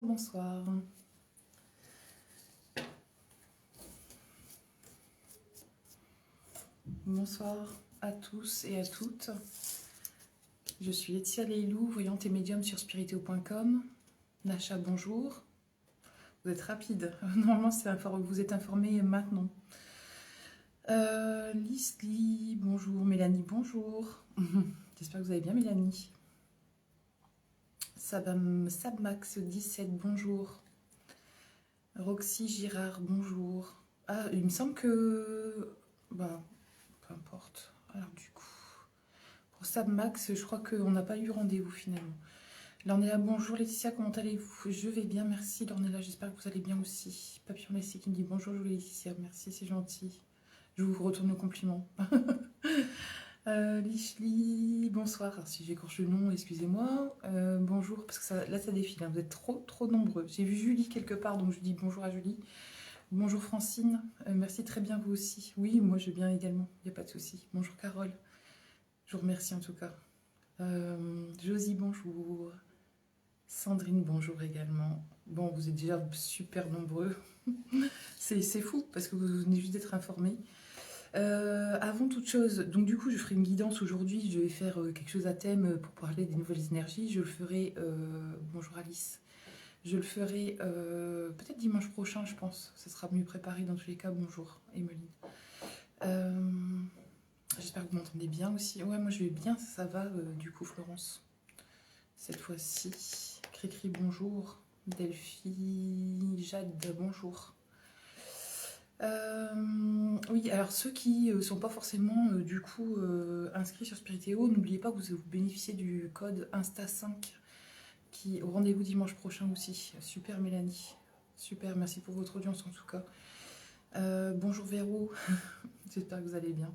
Bonsoir. Bonsoir à tous et à toutes. Je suis Laetitia Leilou, voyante et médium sur spirito.com. Nacha, bonjour. Vous êtes rapide. Normalement, vous êtes informé maintenant. Lisly, bonjour. Mélanie, bonjour. J'espère que vous allez bien, Mélanie. Sabmax 17, bonjour. Roxy Girard, bonjour. Ah, il me semble que... Bah, peu importe. Alors du coup, pour Sabmax, je crois qu'on n'a pas eu rendez-vous finalement. Lornella, bonjour. Laetitia, comment allez-vous? Je vais bien, merci. Lornella, j'espère que vous allez bien aussi. Papillon Laissé qui me dit bonjour Laetitia, merci, c'est gentil. Je vous retourne le compliment. Lichli, bonsoir. Alors, si j'écorche le nom, excusez-moi. Bonjour, parce que là ça défile, hein. Vous êtes trop nombreux. J'ai vu Julie quelque part, donc je dis bonjour à Julie. Bonjour Francine, merci, très bien, vous aussi. Oui, moi je vais bien également, il n'y a pas de souci. Bonjour Carole, je vous remercie en tout cas. Josie, bonjour. Sandrine, bonjour également. Bon, vous êtes déjà super nombreux. C'est fou, parce que vous venez juste d'être informés. Avant toute chose, donc du coup je ferai une guidance aujourd'hui, je vais faire quelque chose à thème pour parler des nouvelles énergies. Je le ferai, bonjour Alice, je le ferai peut-être dimanche prochain, je pense. Ça sera mieux préparé dans tous les cas. Bonjour Emeline. J'espère que vous m'entendez bien aussi. Ouais, moi je vais bien, ça va du coup Florence. Cette fois-ci. Cricri, bonjour. Delphi, Jade, bonjour. Oui, alors ceux qui ne sont pas forcément du coup inscrits sur Spiritéo, n'oubliez pas que vous bénéficiez du code Insta5 qui au rendez-vous dimanche prochain aussi. Super Mélanie, super, merci pour votre audience en tout cas. Bonjour Véro, j'espère que vous allez bien.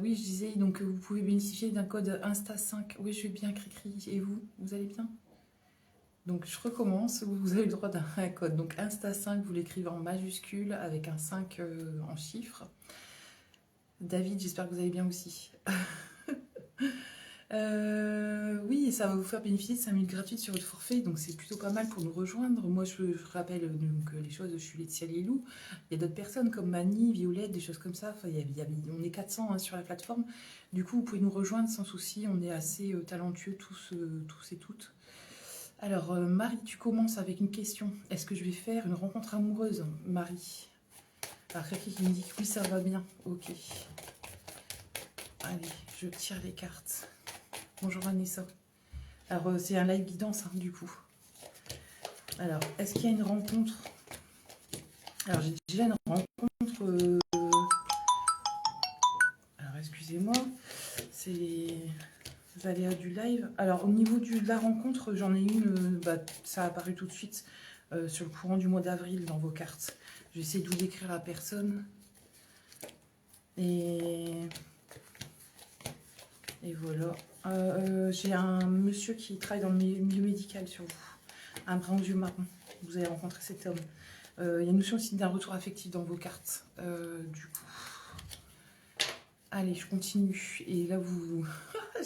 Oui, je disais donc vous pouvez bénéficier d'un code Insta5. Oui, je vais bien, Cricri. Et vous allez bien? Donc je recommence, vous avez le droit d'un code. Donc Insta5, vous l'écrivez en majuscule avec un 5 en chiffres. David, j'espère que vous allez bien aussi. Oui, ça va vous faire bénéficier de 5 minutes gratuites sur votre forfait, donc c'est plutôt pas mal pour nous rejoindre. Moi, je rappelle donc, les choses, je suis Laetitia Leilou. Il y a d'autres personnes comme Mani, Violette, des choses comme ça. Enfin, on est 400 hein, sur la plateforme. Du coup, vous pouvez nous rejoindre sans souci. On est assez talentueux tous et toutes. Alors, Marie, tu commences avec une question. Est-ce que je vais faire une rencontre amoureuse, Marie? Alors, quelqu'un qui me dit que oui, ça va bien. Ok. Allez, je tire les cartes. Bonjour Vanessa. Alors, c'est un live guidance, hein, du coup. Alors, est-ce qu'il y a une rencontre? Alors, j'ai déjà une rencontre... Alors, excusez-moi. C'est les aléas du live. Alors, au niveau de la rencontre, j'en ai une... ça a apparu tout de suite sur le courant du mois d'avril dans vos cartes. Je vais essayer de vous décrire la personne. Et voilà. J'ai un monsieur qui travaille dans le milieu médical sur vous. Un brun aux yeux marron. Vous allez rencontrer cet homme. Il y a une notion aussi d'un retour affectif dans vos cartes. Du coup. Allez, je continue. Et là, vous...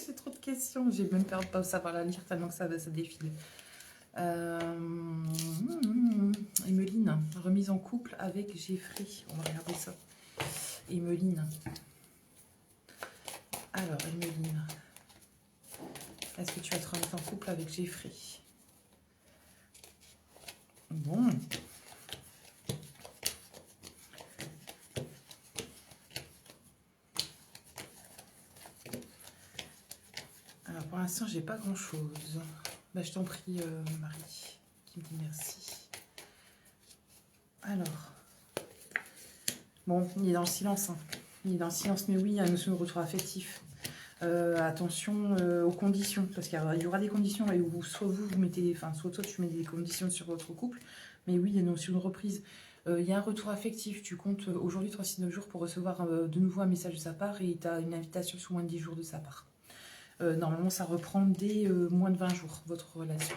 J'ai trop de questions. J'ai même peur de ne pas savoir la lire tellement que ça défile. Emeline, remise en couple avec Jeffrey. On va regarder ça. Emeline. Alors, Emeline. Est-ce que tu vas te remettre en couple avec Jeffrey? Bon. Alors, pour l'instant, j'ai pas grand-chose. Bah, je t'en prie, Marie, qui me dit merci. Alors. Bon, il est dans le silence. Hein. Il est dans le silence, mais oui, il y a une notion de retour affectif. Attention aux conditions, parce qu'il y aura des conditions où soit vous mettez, enfin soit toi tu mets des conditions sur votre couple, mais oui, il y a une notion de reprise. Il y a un retour affectif, tu comptes aujourd'hui 3-6-9 jours pour recevoir de nouveau un message de sa part et tu as une invitation sous moins de 10 jours de sa part. Normalement, ça reprend dès moins de 20 jours, votre relation.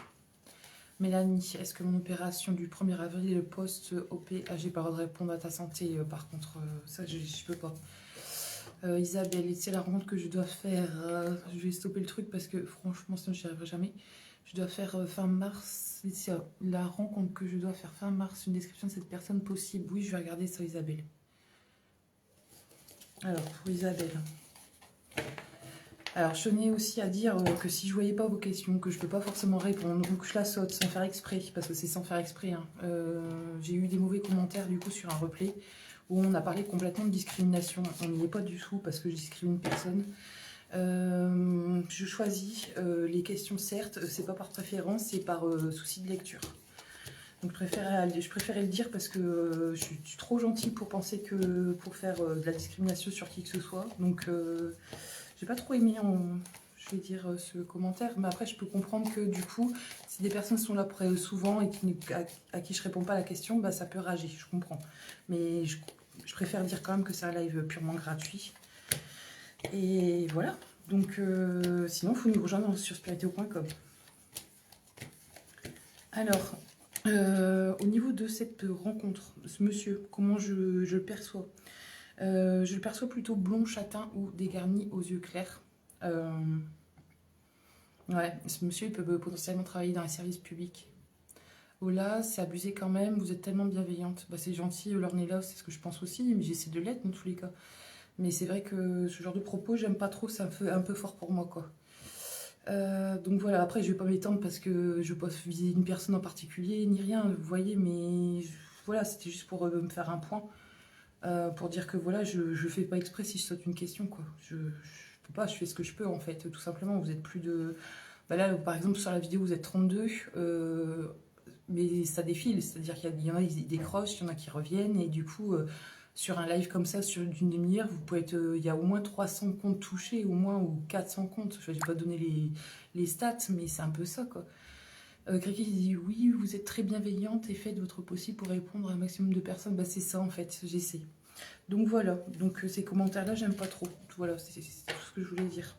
Mélanie, est-ce que mon opération du 1er avril est le post-OP? J'ai pas le droit de répondre à ta santé, par contre, ça je peux pas. Isabelle, c'est la rencontre que je dois faire. Je vais stopper le truc parce que franchement, sinon, je n'y arriverai jamais. Je dois faire fin mars. C'est la rencontre que je dois faire fin mars. Une description de cette personne possible. Oui, je vais regarder ça, Isabelle. Alors, pour Isabelle. Alors, je tenais aussi à dire que si je voyais pas vos questions, que je peux pas forcément répondre, ou que je la saute sans faire exprès, parce que c'est sans faire exprès, hein. J'ai eu des mauvais commentaires du coup sur un replay où on a parlé complètement de discrimination. On n'y est pas du tout parce que je discrimine personne. Je choisis les questions, certes, c'est pas par préférence, c'est par souci de lecture. Donc je préférais le dire parce que je suis trop gentille pour penser que pour faire de la discrimination sur qui que ce soit. Donc j'ai pas trop aimé je vais dire ce commentaire, mais après je peux comprendre que du coup, si des personnes sont là près souvent et à qui je réponds pas à la question, bah ça peut rager, je comprends. Mais je préfère dire quand même que c'est un live purement gratuit. Et voilà. Donc sinon, il faut nous rejoindre sur spiriteo.com. Alors, au niveau de cette rencontre, ce monsieur, comment je le perçois? Je le perçois plutôt blond, châtain ou dégarni aux yeux clairs. Ouais, ce monsieur, il peut potentiellement travailler dans les services publics. Oh là, c'est abusé quand même, vous êtes tellement bienveillante. Bah, c'est gentil, Lornella, c'est ce que je pense aussi, mais j'essaie de l'être dans tous les cas. Mais c'est vrai que ce genre de propos, j'aime pas trop, c'est un peu fort pour moi, quoi. Donc voilà, après je vais pas m'étendre parce que je vais pas viser une personne en particulier ni rien, vous voyez, mais voilà, c'était juste pour me faire un point, pour dire que voilà, je fais pas exprès si je saute une question, quoi. Je peux pas, je fais ce que je peux en fait, tout simplement. Vous êtes plus de. Bah là, par exemple, sur la vidéo, vous êtes 32, mais ça défile, c'est-à-dire qu'il y en a, ils décrochent, il y en a qui reviennent, et du coup. Sur un live comme ça, sur d'une demi-heure, vous pouvez être, il y a au moins 300 comptes touchés, au moins, ou 400 comptes. Je ne vais pas donner les stats, mais c'est un peu ça, quoi. Quelqu'un qui dit oui, vous êtes très bienveillante et faites votre possible pour répondre à un maximum de personnes. Bah, c'est ça, en fait, j'essaie. Donc voilà, donc ces commentaires-là, j'aime pas trop. Voilà, c'est tout ce que je voulais dire.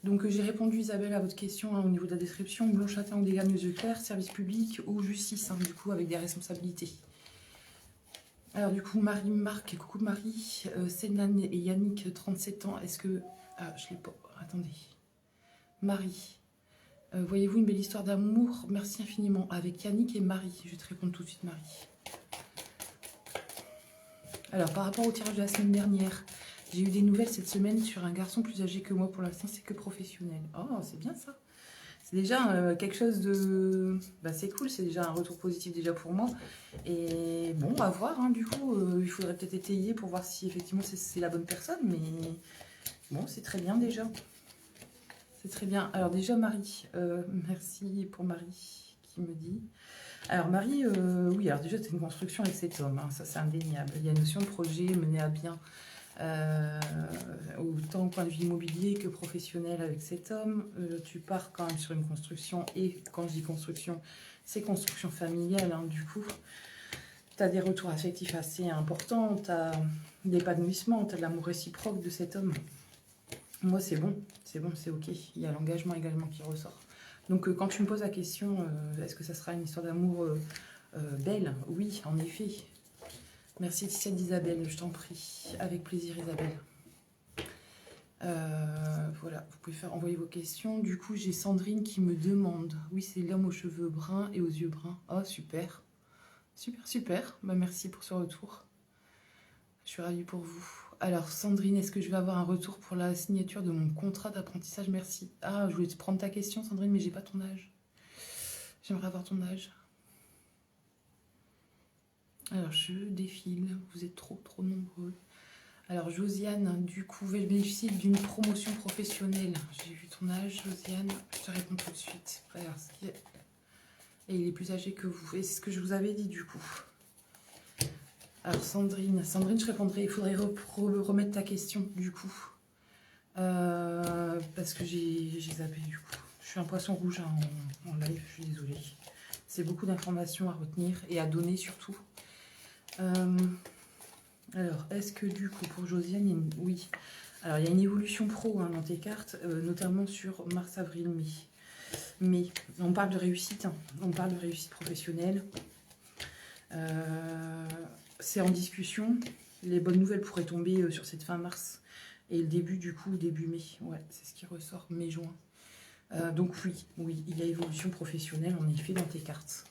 Donc j'ai répondu, Isabelle, à votre question au niveau de la description. Blond châtain ou dégarni aux yeux clairs, service public ou justice, du coup, avec des responsabilités. Alors du coup, Marie-Marc, coucou Marie, Sénan et Yannick, 37 ans, est-ce que... Ah, je l'ai pas... Attendez. Marie, voyez-vous une belle histoire d'amour? Merci infiniment. Avec Yannick et Marie. Je vais te répondre tout de suite, Marie. Alors, par rapport au tirage de la semaine dernière, j'ai eu des nouvelles cette semaine sur un garçon plus âgé que moi. Pour l'instant, c'est que professionnel. Oh, c'est bien ça. C'est déjà quelque chose de... Bah, c'est cool, c'est déjà un retour positif déjà pour moi. Et bon, à voir, du coup, il faudrait peut-être étayer pour voir si effectivement c'est la bonne personne. Mais bon, c'est très bien déjà. C'est très bien. Alors déjà, Marie, merci pour Marie qui me dit... Alors Marie, oui, alors déjà c'est une construction avec cet homme, ça c'est indéniable. Il y a une notion de projet mené à bien, autant au point de vue immobilier que professionnel avec cet homme. Tu pars quand même sur une construction, et quand je dis construction, c'est construction familiale, du coup. Tu as des retours affectifs assez importants, tu as l'épanouissement, tu as l'amour réciproque de cet homme. Moi c'est bon, c'est ok. Il y a l'engagement également qui ressort. Donc quand tu me poses la question, est-ce que ça sera une histoire d'amour belle? Oui, en effet. Merci Titiane d'Isabelle, je t'en prie. Avec plaisir Isabelle. Voilà, vous pouvez envoyer vos questions. Du coup, j'ai Sandrine qui me demande. Oui, c'est l'homme aux cheveux bruns et aux yeux bruns. Oh, super. Super, super. Bah, merci pour ce retour. Je suis ravie pour vous. Alors, Sandrine, est-ce que je vais avoir un retour pour la signature de mon contrat d'apprentissage? Merci. Ah, je voulais te prendre ta question, Sandrine, mais j'ai pas ton âge. J'aimerais avoir ton âge. Alors, je défile. Vous êtes trop nombreux. Alors, Josiane, du coup, vais bénéficier d'une promotion professionnelle. J'ai vu ton âge, Josiane. Je te réponds tout de suite. Alors, et il est plus âgé que vous. Et c'est ce que je vous avais dit, du coup. Alors, Sandrine, je répondrai. Il faudrait remettre ta question, du coup. Parce que j'ai zappé, du coup. Je suis un poisson rouge en live, je suis désolée. C'est beaucoup d'informations à retenir et à donner, surtout. Alors, est-ce que du coup, pour Josiane, oui. Alors, il y a une évolution pro dans tes cartes, notamment sur mars, avril, mai. Mais on parle de réussite, on parle de réussite professionnelle. C'est en discussion. Les bonnes nouvelles pourraient tomber sur cette fin mars. Et le début, du coup, début mai. Ouais, c'est ce qui ressort, mai-juin. Donc oui, oui, il y a évolution professionnelle en effet dans tes cartes.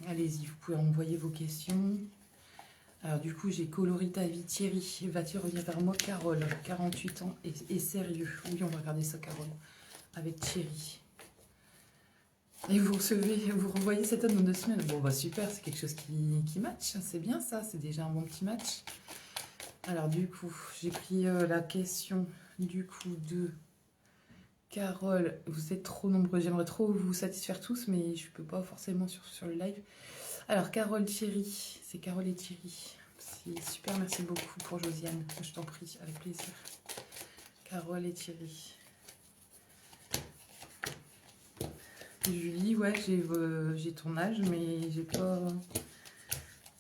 Allez-y, vous pouvez envoyer vos questions. Alors du coup, j'ai Colorita Thierry. Va-t-il revenir vers moi, Carole, 48 ans et sérieux. Oui, on va regarder ça, Carole, avec Thierry. Et vous revoyez cet homme dans 2 semaines. Bon, bah super, c'est quelque chose qui match. C'est bien ça, c'est déjà un bon petit match. Alors du coup, j'ai pris la question du coup de Carole. Vous êtes trop nombreux. J'aimerais trop vous satisfaire tous, mais je ne peux pas forcément sur le live. Alors Carole, Thierry. C'est Carole et Thierry. C'est super, merci beaucoup pour Josiane. Je t'en prie, avec plaisir. Carole et Thierry. Julie, ouais, j'ai ton âge, mais j'ai pas...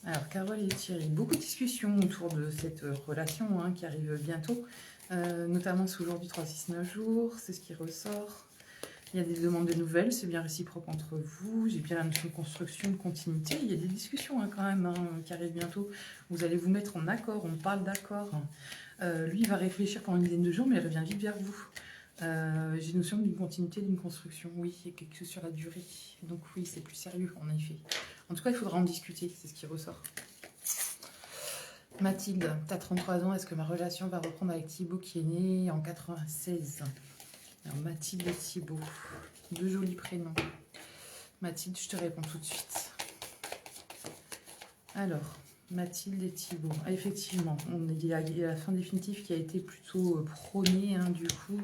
Alors, Carole et Thierry, beaucoup de discussions autour de cette relation qui arrive bientôt, notamment sous aujourd'hui 3-6-9 jours, c'est ce qui ressort. Il y a des demandes de nouvelles, c'est bien réciproque entre vous, j'ai bien la notion de construction, de continuité. Il y a des discussions quand même qui arrivent bientôt. Vous allez vous mettre en accord, on parle d'accord. Lui, il va réfléchir pendant une dizaine de jours, mais il revient vite vers vous. J'ai notion d'une continuité, d'une construction. Oui, il y a quelque chose sur la durée. Donc oui, c'est plus sérieux, en effet. En tout cas, il faudra en discuter, c'est ce qui ressort. Mathilde, tu as 33 ans. Est-ce que ma relation va reprendre avec Thibaut qui est né en 96? Alors, Mathilde et Thibaut, 2 jolis prénoms. Mathilde, je te réponds tout de suite. Alors, Mathilde et Thibaut. Ah, effectivement, il y a la fin définitive qui a été plutôt prônée, du coup.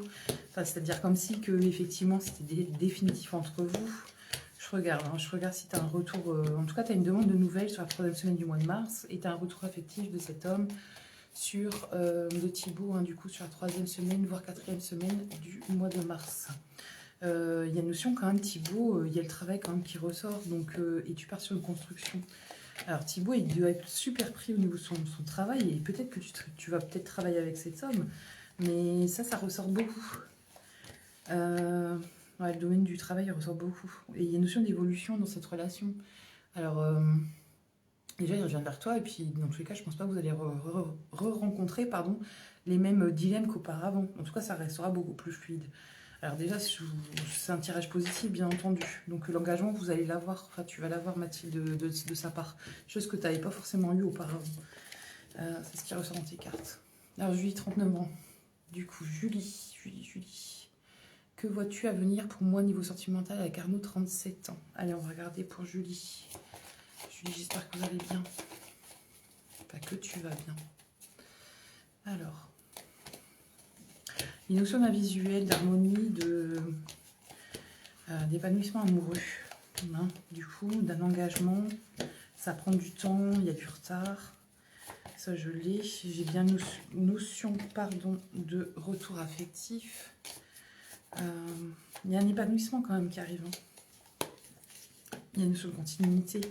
Enfin, c'est-à-dire comme si que effectivement c'était définitif entre vous. Je regarde si tu as un retour. En tout cas, tu as une demande de nouvelles sur la 3e semaine du mois de mars et tu as un retour affectif de cet homme de Thibaut, du coup, sur la 3e semaine, voire 4e semaine du mois de mars. Il y a une notion quand même, Thibaut, il y a le travail quand même qui ressort, donc, et tu pars sur une construction. Alors Thibaut, il doit être super pris au niveau de son travail et peut-être que tu vas peut-être travailler avec cet homme, mais ça ressort beaucoup. Ouais, le domaine du travail ressort beaucoup. Et il y a une notion d'évolution dans cette relation. Alors, déjà, il revient vers toi, et puis dans tous les cas, je pense pas que vous allez re-rencontrer les mêmes dilemmes qu'auparavant. En tout cas, ça restera beaucoup plus fluide. Alors déjà, c'est un tirage positif, bien entendu. Donc l'engagement, vous allez l'avoir, enfin tu vas l'avoir, Mathilde, de sa part. Chose que tu n'avais pas forcément eu auparavant. C'est ce qui ressort dans tes cartes. Alors Julie, 39 ans. Du coup, Julie. Que vois-tu à venir pour moi niveau sentimental avec Arnaud, 37 ans? Allez, on va regarder pour Julie. Julie, j'espère que vous allez bien. Enfin, que tu vas bien. Alors, une notion d'un visuel, d'harmonie, d'épanouissement amoureux. Du coup, d'un engagement. Ça prend du temps, il y a du retard. Ça, je l'ai. J'ai bien notion de retour affectif. Il y a un épanouissement quand même qui arrive. Il y a une notion de continuité,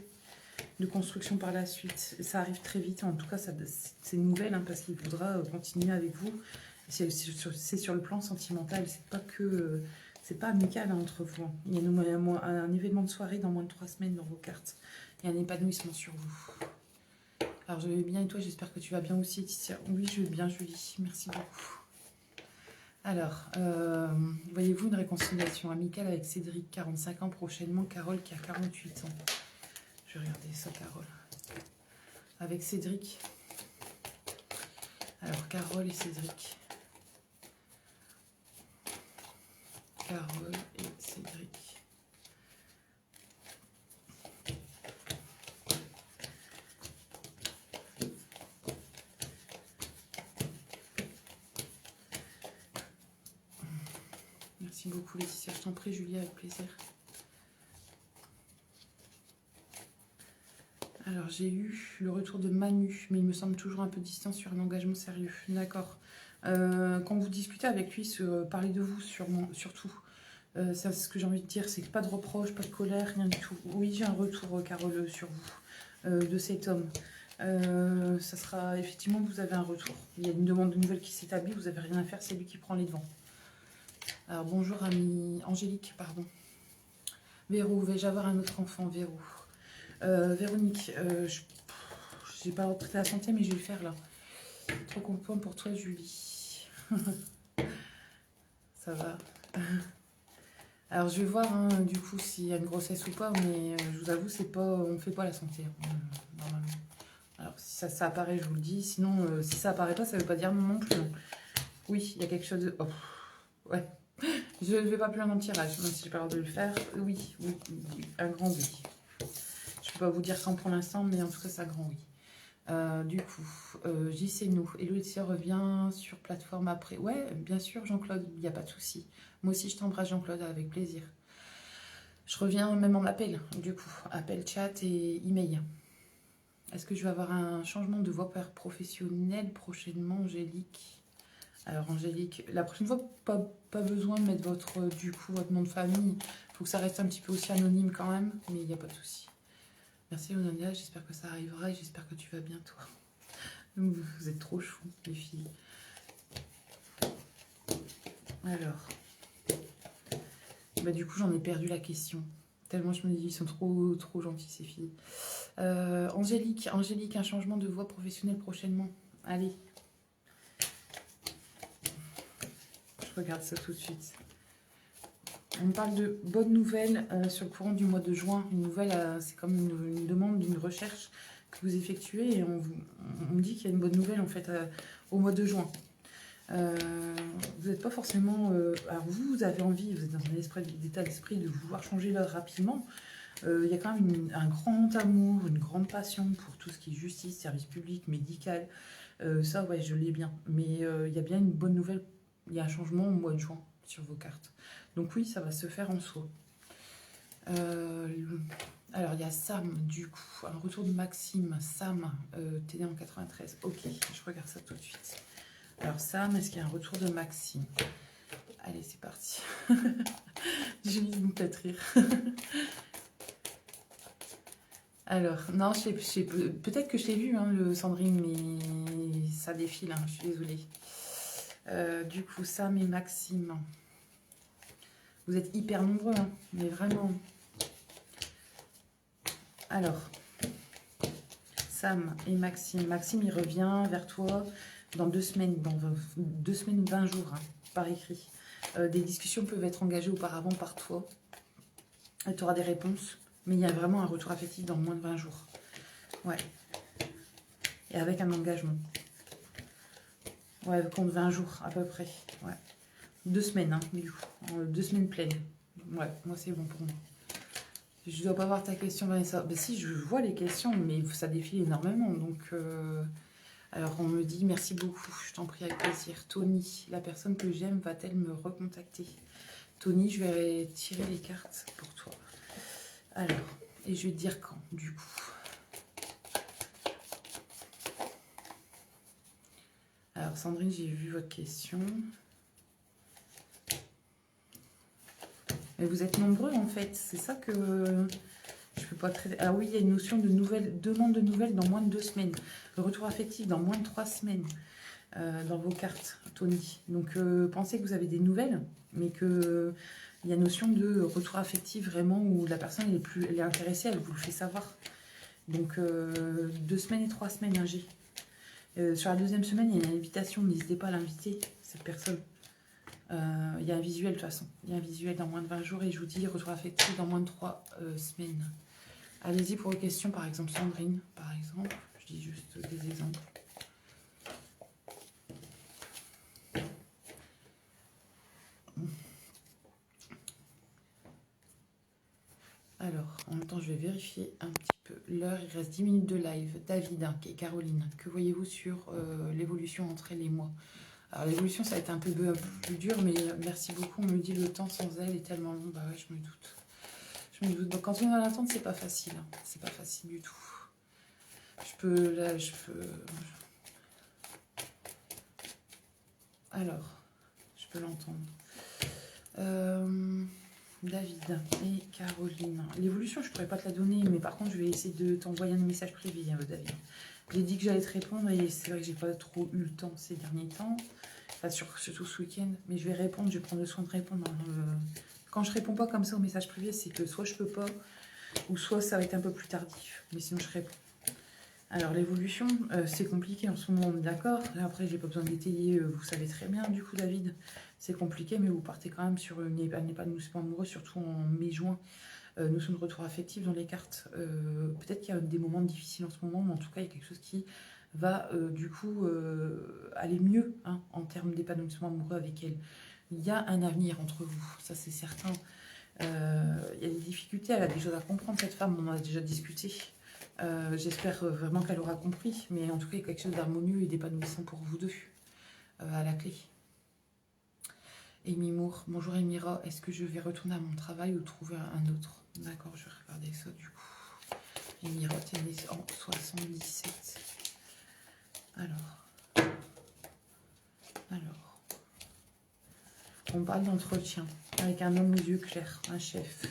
de construction par la suite. Ça arrive très vite. En tout cas, c'est une nouvelle parce qu'il voudra continuer avec vous. C'est sur le plan sentimental. C'est pas amical entre vous. Il y a un événement de soirée dans moins de 3 semaines dans vos cartes. Il y a un épanouissement sur vous. Alors, je vais bien et toi, j'espère que tu vas bien aussi, Laetitia. Oui, je vais bien, Julie. Merci beaucoup. Alors, voyez-vous une réconciliation amicale avec Cédric, 45 ans prochainement, Carole qui a 48 ans. Je vais regarder ça, Carole. Avec Cédric. Alors, Carole et Cédric. Carole et Cédric. Merci beaucoup, Laetitia. Je t'en prie, Julie, avec plaisir. Alors, j'ai eu le retour de Manu, mais il me semble toujours un peu distant sur un engagement sérieux. D'accord. Quand vous discutez avec lui, parlez de vous surtout. C'est ce que j'ai envie de dire, c'est pas de reproche, pas de colère, rien du tout. Oui, j'ai un retour, Carole, sur vous, de cet homme. Ça sera effectivement, vous avez un retour. Il y a une demande de nouvelles qui s'établit, vous n'avez rien à faire, c'est lui qui prend les devants. Alors, bonjour, amie Angélique, pardon. Véro, vais-je avoir un autre enfant, Véro? Véronique, je n'ai pas retraité la santé, mais je vais le faire là. Trop content pour toi, Julie. Ça va. Alors je vais voir hein, du coup s'il y a une grossesse ou pas, mais je vous avoue, c'est pas, on ne fait pas la santé normalement. Alors si ça apparaît, je vous le dis. Sinon, si ça apparaît pas, ça veut pas dire non non plus. Non. Oui, il y a quelque chose de. Oh, ouais. Je ne vais pas plus loin dans le tirage, même si j'ai pas l'air de le faire. Oui, oui, oui, un grand oui. Je peux pas vous dire quand pour l'instant, mais en tout cas, c'est un grand oui. Du coup, JC nous. Et Laetitia revient sur plateforme après. Ouais, bien sûr, Jean-Claude, il n'y a pas de souci. Moi aussi, je t'embrasse, Jean-Claude, avec plaisir. Je reviens même en appel, du coup. Appel, chat et email. Est-ce que je vais avoir un changement de voix professionnelle prochainement, Angélique? Alors, Angélique, la prochaine fois, pas besoin de mettre votre nom de famille. Il faut que ça reste un petit peu aussi anonyme quand même, mais il n'y a pas de souci. Merci, Onalia, j'espère que ça arrivera et j'espère que tu vas bien, toi. Vous êtes trop chou, les filles. Alors, bah, du coup, j'en ai perdu la question. Tellement je me dis, ils sont trop gentils, ces filles. Angélique, un changement de voix professionnelle prochainement. Allez. Je regarde ça tout de suite. On parle de bonnes nouvelles sur le courant du mois de juin. Une nouvelle, c'est comme une demande d'une recherche que vous effectuez et on me dit qu'il y a une bonne nouvelle en fait au mois de juin. Vous n'êtes pas forcément... alors vous avez envie, vous êtes dans un état d'esprit de vouloir changer l'heure rapidement. Il y a quand même un grand amour, une grande passion pour tout ce qui est justice, service public, médical. Ça, ouais, je l'ai bien. Mais il y a bien une bonne nouvelle. Il y a un changement au mois de juin sur vos cartes. Donc oui, ça va se faire en soi. Alors, il y a Sam, du coup. Un retour de Maxime. Sam, t'es né en 93. Ok, je regarde ça tout de suite. Alors, Sam, est-ce qu'il y a un retour de Maxime? Allez, c'est parti. Julie me fait rire. Alors, non, peut-être que je l'ai vu, hein, le Sandrine, mais ça défile, hein, je suis désolée. Du coup, Sam et Maxime. Vous êtes hyper nombreux, hein, mais vraiment. Alors, Sam et Maxime. Maxime, il revient vers toi dans 2 semaines, dans 2 semaines ou 20 jours, hein, par écrit. Des discussions peuvent être engagées auparavant par toi. Tu auras des réponses, mais il y a vraiment un retour affectif dans moins de 20 jours. Ouais. Et avec un engagement. Ouais, compte 20 jours à peu près. Ouais. 2 semaines, hein, du coup. 2 semaines pleines. Ouais, moi c'est bon pour moi. Je dois pas voir ta question, Vanessa. Ben si, je vois les questions, mais ça défile énormément. Donc, alors on me dit merci beaucoup. Je t'en prie avec plaisir. Tony, la personne que j'aime va-t-elle me recontacter? Tony, je vais tirer les cartes pour toi. Alors, et je vais te dire quand, du coup. Alors Sandrine, j'ai vu votre question. Mais vous êtes nombreux en fait, c'est ça que je peux pas traiter. Ah oui, il y a une notion de demande de nouvelles dans moins de 2 semaines. Le retour affectif dans moins de 3 semaines dans vos cartes, Tony. Donc pensez que vous avez des nouvelles, mais que il y a une notion de retour affectif vraiment où la personne elle est intéressée, elle vous le fait savoir. Donc 2 semaines et 3 semaines, hein, j'ai. Sur la 2e semaine, il y a une invitation, n'hésitez pas à l'inviter, cette personne. Il y a un visuel de toute façon. Il y a un visuel dans moins de 20 jours et je vous dis retour affectif dans moins de 3 semaines. Allez-y pour vos questions, par exemple Sandrine, par exemple. Je dis juste des exemples. Alors, en même temps, je vais vérifier un petit peu l'heure. Il reste 10 minutes de live. David et Caroline, que voyez-vous sur l'évolution entre elle et moi? Alors, l'évolution, ça a été un peu plus dur, mais merci beaucoup. On me dit le temps sans elle est tellement long. Bah ouais, je me doute. Je me doute. Donc, quand on est dans l'attente, c'est pas facile. Hein. C'est pas facile du tout. Alors, je peux l'entendre. David et Caroline. L'évolution, je pourrais pas te la donner, mais par contre, je vais essayer de t'envoyer un message privé, David. J'ai dit que j'allais te répondre et c'est vrai que j'ai pas trop eu le temps ces derniers temps. Enfin, surtout ce week-end. Mais je vais répondre, je vais prendre le soin de répondre. Quand je réponds pas comme ça au message privé, c'est que soit je peux pas, ou soit ça va être un peu plus tardif. Mais sinon, je réponds. Alors, l'évolution, c'est compliqué en ce moment, d'accord. Après, j'ai pas besoin d'étayer, vous savez très bien, du coup, David. c'est compliqué, mais vous partez quand même sur un épanouissement amoureux, surtout en mai-juin. Nous sommes de retour affectif dans les cartes. Peut-être qu'il y a des moments difficiles en ce moment, mais en tout cas, il y a quelque chose qui va du coup aller mieux hein, en termes d'épanouissement amoureux avec elle. Il y a un avenir entre vous, ça c'est certain. Il y a des difficultés, elle a des choses à comprendre, cette femme, on en a déjà discuté. J'espère vraiment qu'elle aura compris, mais en tout cas, il y a quelque chose d'harmonieux et d'épanouissant pour vous deux à la clé. Amy Moore, bonjour Emira, est-ce que je vais retourner à mon travail ou trouver un autre? D'accord, je vais regarder ça du coup. Emira, t'es née en 77. Alors, on parle d'entretien avec un homme aux yeux clairs, un chef.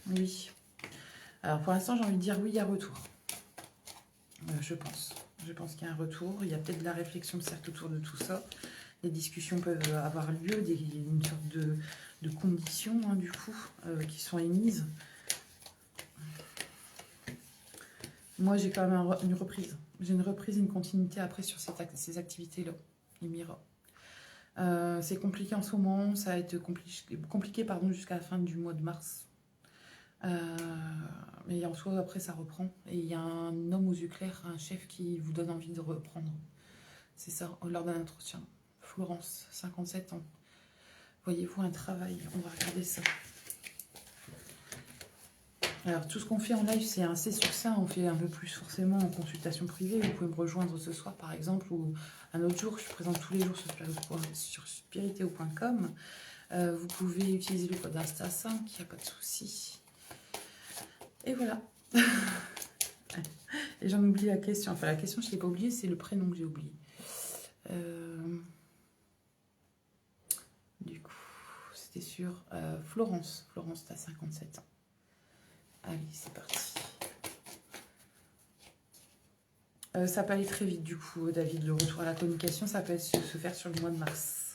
Oui. Alors pour l'instant, j'ai envie de dire oui, il y a retour. Je pense. Je pense qu'il y a un retour. Il y a peut-être de la réflexion, certes, autour de tout ça. Les discussions peuvent avoir lieu, une sorte de conditions, hein, du coup, qui sont émises. Moi, j'ai quand même une reprise. J'ai une reprise et une continuité après sur ces activités-là, Emira. C'est compliqué en ce moment. Ça va être compliqué jusqu'à la fin du mois de mars. Mais en soi, après, ça reprend. Et il y a un homme aux yeux clairs, un chef qui vous donne envie de reprendre. C'est ça, lors d'un entretien. Florence, 57 ans. Voyez-vous un travail? On va regarder ça. Alors, tout ce qu'on fait en live, c'est un C sur ça. On fait un peu plus forcément en consultation privée. Vous pouvez me rejoindre ce soir, par exemple, ou un autre jour. Je suis présente tous les jours sur spiriteo.com. Vous pouvez utiliser le code Insta5, il n'y a pas de souci. Et voilà. Et j'en oublie la question. Enfin, la question, je ne l'ai pas oubliée, c'est le prénom que j'ai oublié. Du coup, c'était sur Florence. Florence, tu as 57 ans. Allez, c'est parti. Ça peut aller très vite, du coup, David. Le retour à la communication, ça peut se faire sur le mois de mars.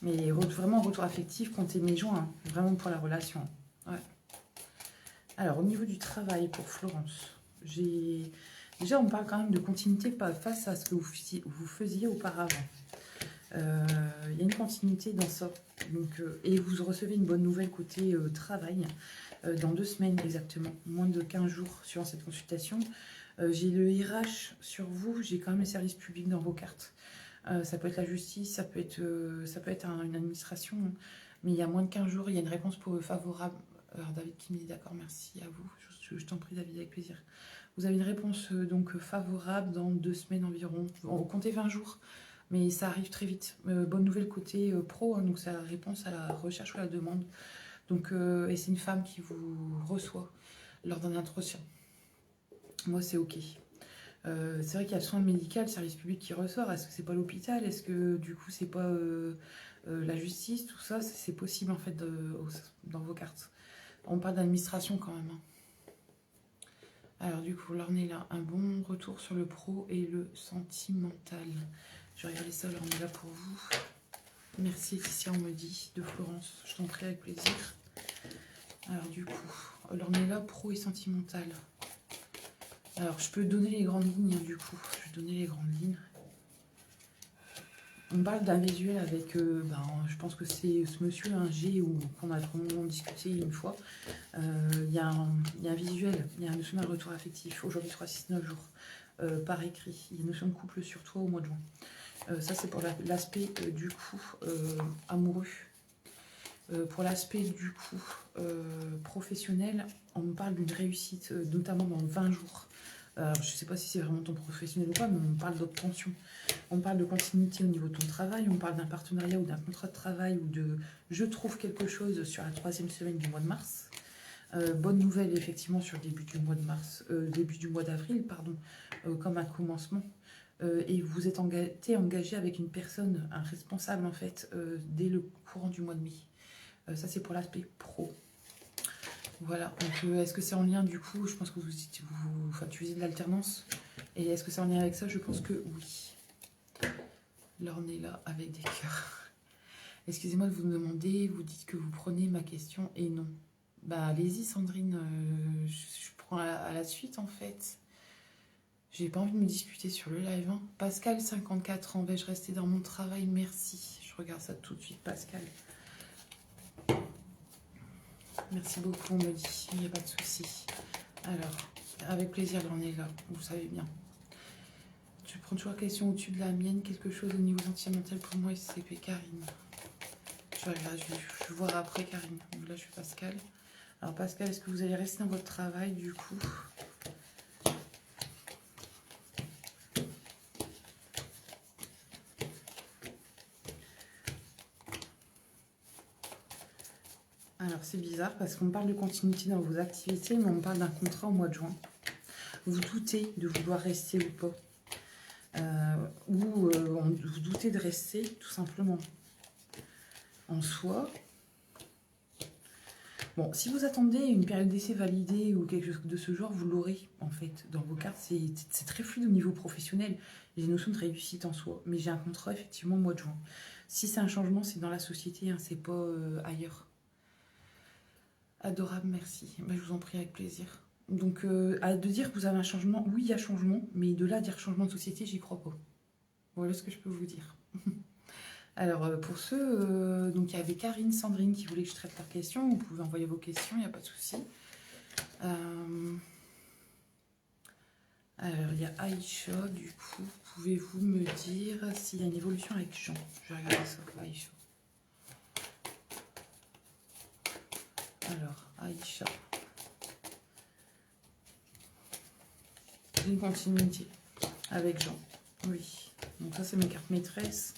Mais vraiment, retour affectif, comptez mai-juin. Hein, vraiment pour la relation. Ouais. Alors, au niveau du travail pour Florence, déjà, on parle quand même de continuité face à ce que vous faisiez auparavant. Il y a une continuité dans ça. Donc, et vous recevez une bonne nouvelle côté travail dans 2 semaines exactement, moins de 15 jours suivant cette consultation. J'ai le RH sur vous, j'ai quand même le service public dans vos cartes. Ça peut être la justice, ça peut être une administration, mais il y a moins de 15 jours, il y a une réponse favorable. Alors David qui me dit d'accord, merci à vous. Je t'en prie David, avec plaisir. Vous avez une réponse donc favorable dans 2 semaines environ. Comptez 20 jours, mais ça arrive très vite. Bonne nouvelle côté pro, hein, donc c'est la réponse à la recherche ou à la demande. Donc, et c'est une femme qui vous reçoit lors d'un entretien. Moi, c'est OK. C'est vrai qu'il y a le soin médical, le service public qui ressort. Est-ce que c'est pas l'hôpital? Est-ce que du coup, c'est pas la justice? Tout ça, c'est possible en fait dans vos cartes. On parle d'administration quand même. Hein. Alors du coup, là on est là, un bon retour sur le pro et le sentimental. Je vais regarder ça, là on est là pour vous. Merci Laetitia, on me dit, de Florence. Je t'en prie avec plaisir. Alors du coup, là on est là, pro et sentimental. Alors je peux donner les grandes lignes du coup. Je vais donner les grandes lignes. On parle d'un visuel avec, je pense que c'est ce monsieur, un G, qu'on a vraiment discuté une fois. Il y a un visuel, il y a une notion d'un retour affectif. Aujourd'hui, 3, 6, 9 jours, par écrit. Il y a une notion de couple sur toi au mois de juin. Ça, c'est pour l'aspect du coup amoureux. Pour l'aspect du coup professionnel, on me parle d'une réussite, notamment dans 20 jours. Je ne sais pas si c'est vraiment ton professionnel ou pas, mais on parle d'obtention. On parle de continuité au niveau de ton travail, on parle d'un partenariat ou d'un contrat de travail ou de je trouve quelque chose sur la 3e semaine du mois de mars. Bonne nouvelle effectivement sur le début du mois de mars, début du mois d'avril, pardon, comme un commencement. Et vous êtes engagé avec une personne, un responsable en fait, dès le courant du mois de mai. Ça c'est pour l'aspect pro. Voilà, donc est-ce que c'est en lien du coup? Je pense que vous utilisez de l'alternance. Et est-ce que c'est en lien avec ça? Je pense que oui. Là on est là avec des cœurs. Excusez-moi de vous demander, vous dites que vous prenez ma question et non. Bah allez-y Sandrine, je prends à la suite en fait. J'ai pas envie de me disputer sur le live. Hein. Pascal, 54 ans, vais-je rester dans mon travail? Merci. Je regarde ça tout de suite, Pascal. Merci beaucoup, on me dit. Il n'y a pas de souci. Alors, avec plaisir, on est là. Vous savez bien. Je prends toujours la question au-dessus de la mienne. Quelque chose au niveau sentimental pour moi, SCP Karine. Je vais voir après, Karine. Donc là, je suis Pascal. Alors, Pascal, est-ce que vous allez rester dans votre travail, du coup? Alors, c'est bizarre parce qu'on parle de continuité dans vos activités, mais on parle d'un contrat au mois de juin. Vous doutez de vouloir rester ou pas. Vous doutez de rester, tout simplement. En soi. Bon, si vous attendez une période d'essai validée ou quelque chose de ce genre, vous l'aurez, en fait, dans vos cartes. C'est très fluide au niveau professionnel. J'ai une notion de réussite en soi. Mais j'ai un contrat, effectivement, au mois de juin. Si c'est un changement, c'est dans la société, hein, c'est pas ailleurs. Adorable, merci. Ben, je vous en prie, avec plaisir. Donc, de dire que vous avez un changement, oui, il y a changement, mais de là à dire changement de société, j'y crois pas. Voilà ce que je peux vous dire. Alors, pour ceux, donc il y avait Karine, Sandrine qui voulaient que je traite leurs questions. Vous pouvez envoyer vos questions, il n'y a pas de souci. Alors, il y a Aïcha, du coup, pouvez-vous me dire s'il y a une évolution avec Jean? Je vais regarder ça, Aïcha. Alors, Aïcha. Une continuité avec Jean, oui. Donc ça, c'est mes cartes maîtresses.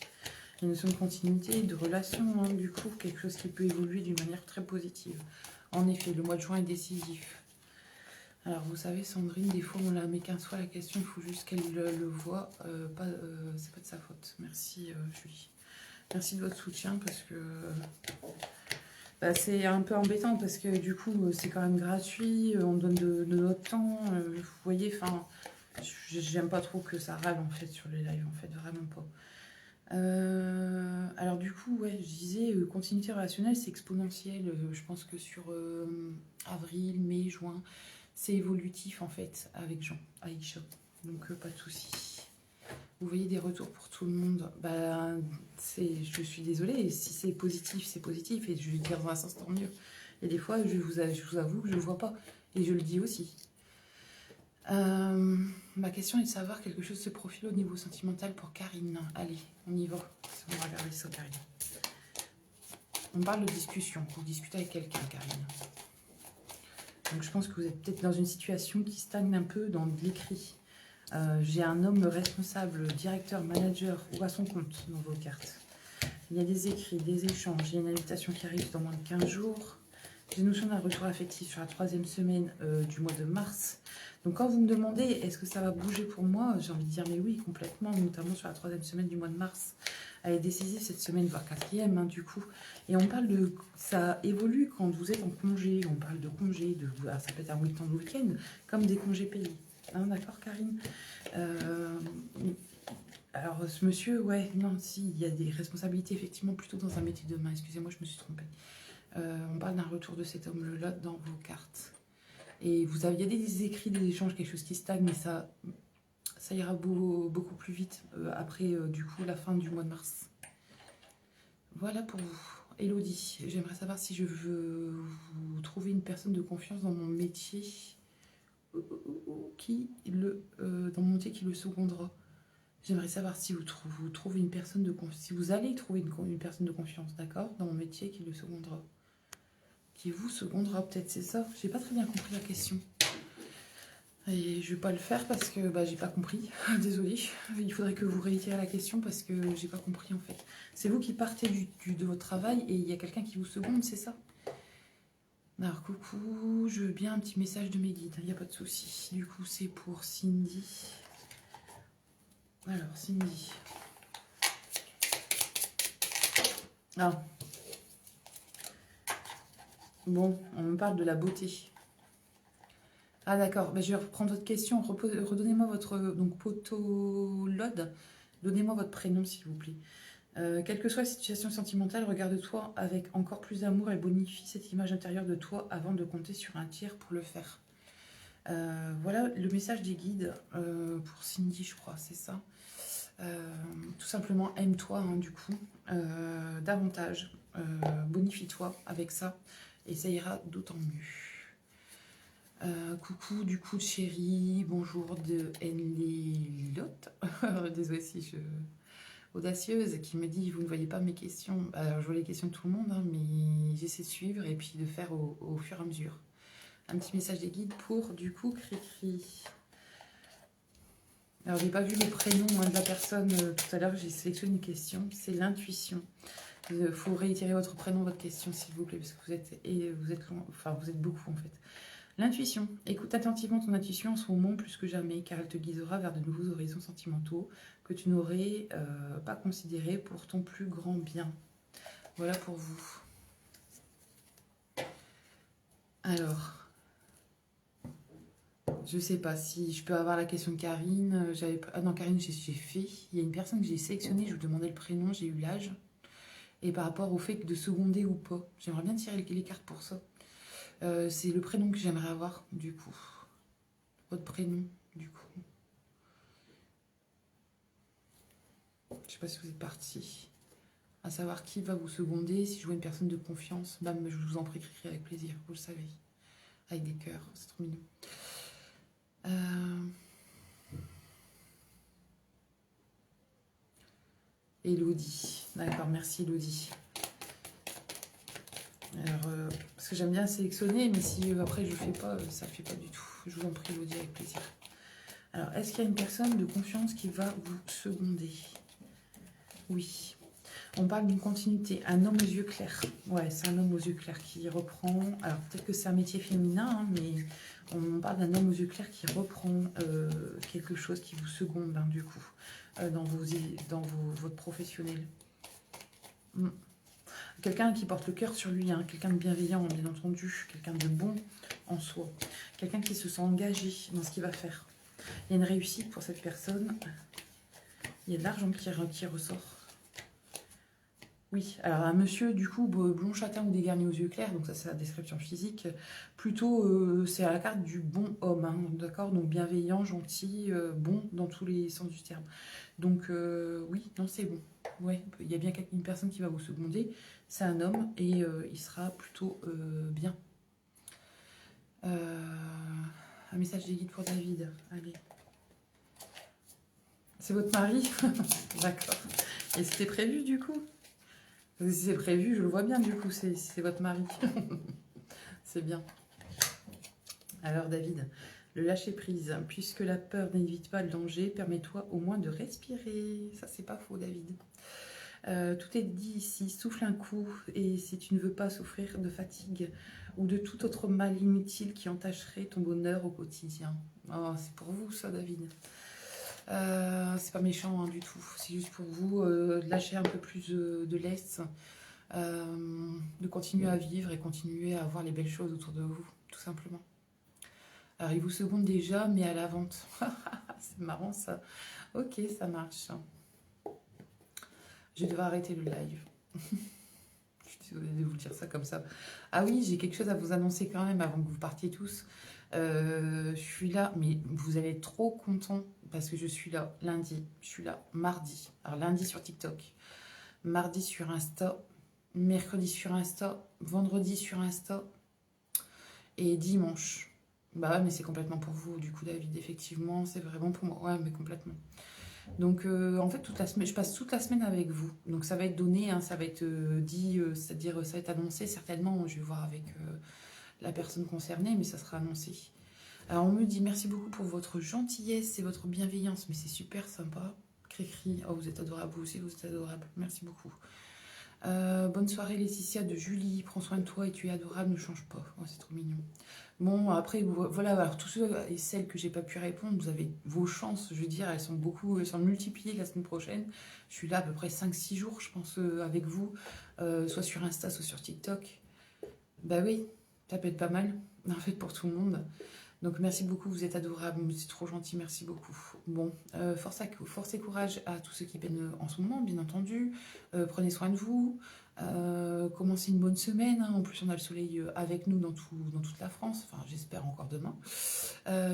Une notion de continuité, de relation, hein, du coup, quelque chose qui peut évoluer d'une manière très positive. En effet, le mois de juin est décisif. Alors, vous savez, Sandrine, des fois, on la met 15 fois la question, il faut juste qu'elle le voit. C'est pas de sa faute. Merci, Julie. Merci de votre soutien, parce que bah, c'est un peu embêtant, parce que du coup, c'est quand même gratuit, on donne de notre temps. Vous voyez, enfin, j'aime pas trop que ça râle, en fait, sur les lives, en fait, vraiment pas. Alors du coup, ouais, je disais, continuité relationnelle, c'est exponentiel. Je pense que sur avril, mai, juin, c'est évolutif en fait avec Jean, Aïcha. Donc pas de souci. Vous voyez des retours pour tout le monde. Bah, je suis désolée. Si c'est positif, c'est positif. Et je vais dire dans un sens, tant mieux. Et des fois, je vous avoue que je ne le vois pas. Et je le dis aussi. Ma question est de savoir quelque chose se profile au niveau sentimental pour Karine. Allez, on y va. On va regarder ça, Karine. On parle de discussion. Vous discutez avec quelqu'un, Karine. Donc je pense que vous êtes peut-être dans une situation qui stagne un peu dans l'écrit. J'ai un homme responsable, directeur, manager ou à son compte dans vos cartes. Il y a des écrits, des échanges. Il y a une invitation qui arrive dans moins de 15 jours. J'ai une notion d'un retour affectif sur la 3e semaine du mois de mars. Donc quand vous me demandez est-ce que ça va bouger pour moi, j'ai envie de dire mais oui, complètement, notamment sur la 3e semaine du mois de mars. Elle est décisive cette semaine, voire 4e hein, du coup. Et on parle de... Ça évolue quand vous êtes en congé, on parle de congé, alors ça peut être un week-end ou week-end, comme des congés payés. Hein, d'accord Karine alors ce monsieur, ouais, non, si, il y a des responsabilités effectivement plutôt dans un métier de main. Excusez-moi, je me suis trompée. On parle d'un retour de cet homme-là dans vos cartes. Et il y a des écrits, des échanges, quelque chose qui stagne, mais ça ira beaucoup plus vite après, du coup, la fin du mois de mars. Voilà pour vous. Elodie, j'aimerais savoir si je veux vous trouver une personne de confiance dans mon métier dans mon métier qui le secondera. J'aimerais savoir si vous trouvez une personne de confiance, si vous allez trouver une personne de confiance, d'accord, dans mon métier qui le secondera. Qui vous secondera, peut-être, c'est ça? J'ai pas très bien compris la question. Et je vais pas le faire parce que j'ai pas compris. Désolée. Il faudrait que vous réitériez la question parce que j'ai pas compris en fait. C'est vous qui partez de votre travail et il y a quelqu'un qui vous seconde, c'est ça? Alors coucou, je veux bien un petit message de mes guides, il n'y a pas de souci. Du coup c'est pour Cindy. Alors Cindy. Ah. Bon, on me parle de la beauté. Ah d'accord, je vais reprendre votre question. Redonnez-moi votre potolode. Donnez-moi votre prénom s'il vous plaît. Quelle que soit la situation sentimentale, regarde-toi avec encore plus d'amour et bonifie cette image intérieure de toi avant de compter sur un tiers pour le faire. Voilà le message des guides pour Cindy, je crois, c'est ça. Tout simplement, aime-toi, hein, du coup, davantage. Bonifie-toi avec ça et ça ira d'autant mieux. Coucou du coup chérie, bonjour de Enlilot. Désolée si je... Audacieuse qui me dit vous ne voyez pas mes questions. Alors je vois les questions de tout le monde, hein, mais j'essaie de suivre et puis de faire au fur et à mesure. Un petit message des guides pour du coup Cricri. Alors j'ai pas vu le prénom de la personne tout à l'heure, j'ai sélectionné une question, c'est l'intuition. Il faut réitérer votre prénom, votre question s'il vous plaît, parce que vous êtes beaucoup en fait. L'intuition. Écoute attentivement ton intuition en ce moment plus que jamais, car elle te guidera vers de nouveaux horizons sentimentaux que tu n'aurais pas considérés pour ton plus grand bien. Voilà pour vous. Alors, je sais pas si je peux avoir la question de Karine. Ah non, Karine, j'ai fait. Il y a une personne que j'ai sélectionnée, je vous demandais le prénom, j'ai eu l'âge. Et par rapport au fait de seconder ou pas, j'aimerais bien tirer les cartes pour ça. C'est le prénom que j'aimerais avoir, du coup. Votre prénom, du coup. Je sais pas si vous êtes parti. À savoir qui va vous seconder. Si je vois une personne de confiance, bam, je vous en prie, écrire avec plaisir, vous le savez. Avec des cœurs, c'est trop mignon. Elodie. D'accord, merci Elodie. Alors, parce que j'aime bien sélectionner, mais si après je fais pas, ça fait pas du tout. Je vous en prie Elodie, avec plaisir. Alors, est-ce qu'il y a une personne de confiance qui va vous seconder? Oui. On parle d'une continuité. Un homme aux yeux clairs. Ouais, c'est un homme aux yeux clairs qui reprend... Alors, peut-être que c'est un métier féminin, hein, mais on parle d'un homme aux yeux clairs qui reprend quelque chose qui vous seconde, hein, du coup, dans votre professionnel. Quelqu'un qui porte le cœur sur lui, hein, quelqu'un de bienveillant, bien entendu, quelqu'un de bon en soi, quelqu'un qui se sent engagé dans ce qu'il va faire. Il y a une réussite pour cette personne. Il y a de l'argent qui ressort. Oui, alors un monsieur, du coup, blond châtain ou dégarni aux yeux clairs, donc ça c'est la description physique, plutôt c'est à la carte du bon homme, hein, d'accord, donc bienveillant, gentil, bon dans tous les sens du terme. Donc oui, non c'est bon, ouais, il y a bien une personne qui va vous seconder, c'est un homme et il sera plutôt bien. Un message des guides pour David, allez. C'est votre mari? D'accord. Et c'était prévu du coup? Si c'est prévu, je le vois bien du coup, c'est votre mari. C'est bien. Alors David, le lâcher prise. Puisque la peur n'évite pas le danger, permets-toi au moins de respirer. Ça, c'est pas faux, David. Tout est dit ici. Souffle un coup. Et si tu ne veux pas souffrir de fatigue ou de tout autre mal inutile qui entacherait ton bonheur au quotidien. Oh, c'est pour vous, ça, David. C'est pas méchant, hein, du tout. C'est juste pour vous de lâcher un peu plus de laisse. De continuer à vivre et continuer à voir les belles choses autour de vous, tout simplement. Alors, il vous seconde déjà, mais à la vente. C'est marrant, ça. Ok, ça marche. Je vais devoir arrêter le live. Je suis désolée de vous dire ça comme ça. Ah oui, j'ai quelque chose à vous annoncer quand même avant que vous partiez tous. Je suis là, mais vous allez être trop contents parce que je suis là lundi, je suis là mardi. Alors lundi sur TikTok, mardi sur Insta, mercredi sur Insta, vendredi sur Insta et dimanche. Bah ouais, mais c'est complètement pour vous, du coup, David, effectivement, c'est vraiment pour moi. Ouais, mais complètement. Donc, en fait, toute la semaine, je passe toute la semaine avec vous. Donc, ça va être donné, hein, ça va être dit, c'est-à-dire, ça va être annoncé, certainement. Je vais voir avec la personne concernée, mais ça sera annoncé. Alors, on me dit merci beaucoup pour votre gentillesse et votre bienveillance, mais c'est super sympa. Cricri, oh, vous êtes adorable, vous aussi, vous êtes adorable. Merci beaucoup. Bonne soirée Laetitia de Julie, prends soin de toi et tu es adorable, ne change pas. Oh, c'est trop mignon. Bon, après, voilà, alors tous ceux et celles que j'ai pas pu répondre, vous avez vos chances, je veux dire, elles sont multipliées la semaine prochaine. Je suis là à peu près 5-6 jours, je pense, avec vous, soit sur Insta, soit sur TikTok. Bah oui, ça peut être pas mal, en fait, pour tout le monde. Donc merci beaucoup, vous êtes adorables, c'est trop gentil, merci beaucoup. Bon, force et courage à tous ceux qui peinent en ce moment, bien entendu. Prenez soin de vous. Commencer une bonne semaine, hein. En plus on a le soleil avec nous dans toute la France, enfin j'espère encore demain.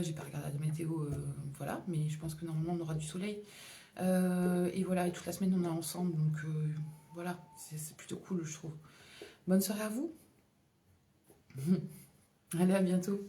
J'ai pas regardé la météo, voilà, mais je pense que normalement on aura du soleil. Et voilà, et toute la semaine on est ensemble, donc voilà, c'est plutôt cool je trouve. Bonne soirée à vous. Allez, à bientôt.